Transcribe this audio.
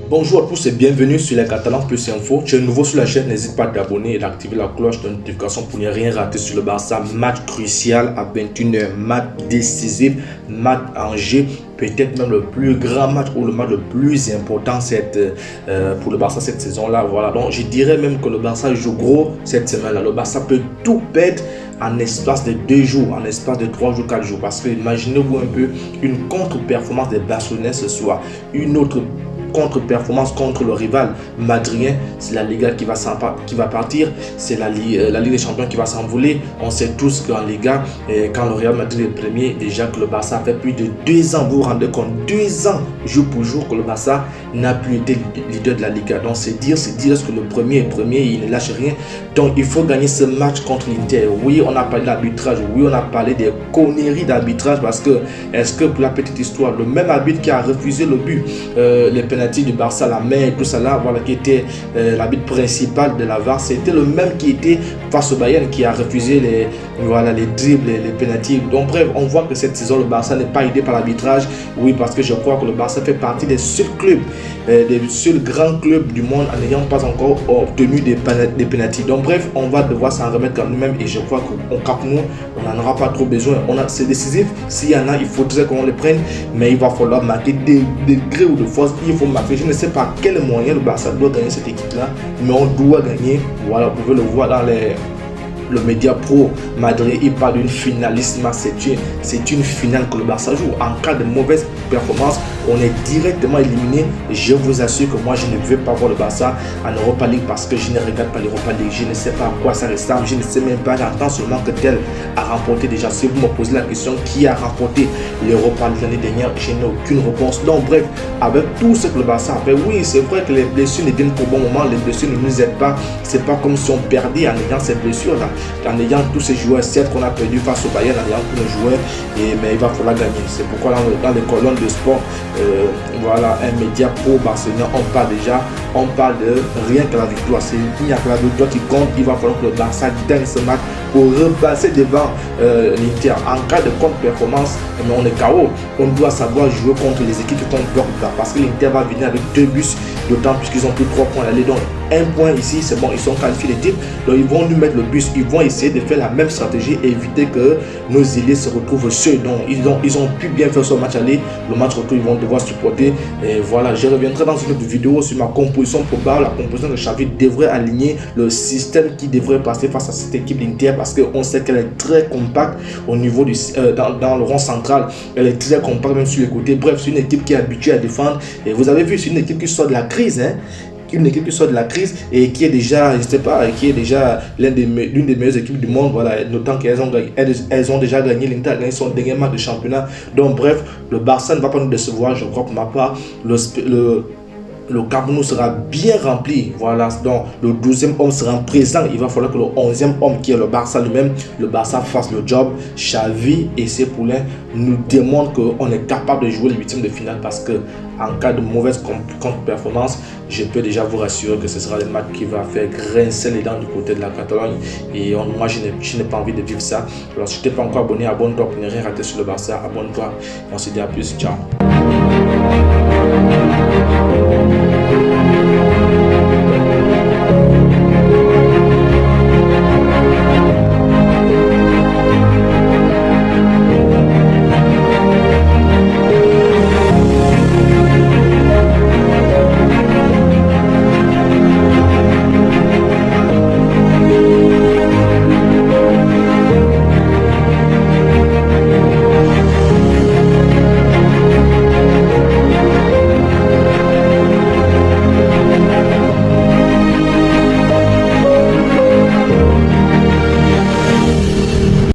Bonjour à tous et bienvenue sur les Catalans Plus Info. Tu es nouveau sur la chaîne, n'hésite pas à t'abonner et d'activer la cloche de notification pour ne rien rater sur le Barça. Match crucial à 21h, match décisif, match en jeu, peut-être même le plus grand match ou le match le plus important pour le Barça cette saison-là. Voilà, donc je dirais même que le Barça joue gros cette semaine-là. Le Barça peut tout perdre en espace de 2 jours, en espace de 3 jours, 4 jours. Parce que imaginez-vous un peu une contre-performance des Barcelonais ce soir, une autre contre-performance contre le rival madrilène, c'est la Liga qui va partir, c'est la Ligue des Champions qui va s'envoler. On sait tous qu'en Liga, quand le Real Madrid est premier, déjà que le Barça fait plus de 2 ans, vous vous rendez compte, 2 ans jour pour jour que le Barça n'a plus été leader de la Liga. Donc c'est dire que le premier est premier, il ne lâche rien. Donc il faut gagner ce match contre l'Inter. Oui, on a parlé d'arbitrage, oui, on a parlé des conneries d'arbitrage parce que, est-ce que pour la petite histoire, le même arbitre qui a refusé le but, les pénalités du Barça, la main et tout ça là, voilà, qui était l'arbitre principal de la VAR, c'était le même qui était face au Bayern, qui a refusé les dribbles, les pénalités. Donc bref, on voit que cette saison le Barça n'est pas aidé par l'arbitrage. Oui, parce que je crois que le Barça fait partie des seuls clubs, des seuls grands clubs du monde en n'ayant pas encore obtenu des pénalités. Donc bref, on va devoir s'en remettre quand même et je crois qu'au Camp Nou, on n'en aura pas trop besoin. C'est décisif, s'il y en a, il faudrait qu'on les prenne, mais il va falloir marquer des degrés ou de force. Il faut marquer, je ne sais pas quel moyen le Barça doit gagner cette équipe-là, mais on doit gagner. Voilà, vous pouvez le voir dans le média pro Madrid, il parle d'une finalissima, c'est une finale que le Barça joue. En cas de mauvaise performance, on est directement éliminé. Je vous assure que moi je ne vais pas voir le Barça en Europa League parce que je ne regarde pas l'Europa League. Je ne sais pas à quoi ça ressemble, je ne sais même pas. J'entends seulement que tel a remporté déjà. Si vous me posez la question qui a remporté l'Europa League l'année dernière, je n'ai aucune réponse. Donc bref, avec tout ce que le Barça a fait, oui, c'est vrai que les blessures ne viennent qu'au bon moment, les blessures ne nous aident pas. C'est pas comme si on perdait en ayant ces blessures là, en ayant tous ces joueurs. Certes qu'on a perdu face au Bayern, en ayant tous les joueurs, mais il va falloir gagner. C'est pourquoi dans les colonnes de sport, voilà, un média pro barcelonais, on parle de rien que la victoire. Il n'y a que la victoire qui compte. Il va falloir que le Barça gagne ce match pour repasser devant l'Inter. En cas de contre-performance, on est KO. On doit savoir jouer contre les équipes qui tombent peur, parce que l'Inter va venir avec 2 buts, d'autant plus qu'ils ont plus 3 points à l'aller. Donc 1 point ici, c'est bon, ils sont qualifiés les titres. Donc ils vont nous mettre le bus, ils vont essayer de faire la même stratégie et éviter que nos ailiers se retrouvent seuls. Donc ils ont pu bien faire ce match aller. Le match retour, ils vont devoir supporter. Et voilà, je reviendrai dans une autre vidéo sur ma composition probable. La composition de Xavi devrait aligner le système qui devrait passer face à cette équipe d'Inter, parce qu'on sait qu'elle est très compacte au niveau dans le rond central. Elle est très compacte même sur les côtés. Bref, c'est une équipe qui est habituée à défendre. Et vous avez vu, c'est une équipe qui sort de la crise, hein. Une équipe qui sort de la crise et qui est déjà, je sais pas, qui est déjà l'une des meilleures équipes du monde. Voilà, notant qu'elles ont déjà gagné, l'Inter a gagné son dernier match de championnat. Donc bref, le Barça ne va pas nous décevoir. Je crois pour ma part, le Camp Nou sera bien rempli. Voilà, donc le 12e homme sera présent. Il va falloir que le 11e homme, qui est le Barça lui-même, le Barça fasse le job. Xavi et ses poulains nous démontrent qu'on est capable de jouer les 8e de finale, parce que en cas de mauvaise contre-performance, je peux déjà vous rassurer que ce sera le match qui va faire grincer les dents du côté de la Catalogne. Et moi, je n'ai pas envie de vivre ça. Alors, si tu n'es pas encore abonné, abonne-toi pour ne rien rater sur le Barça. Abonne-toi. On se dit à plus. Ciao.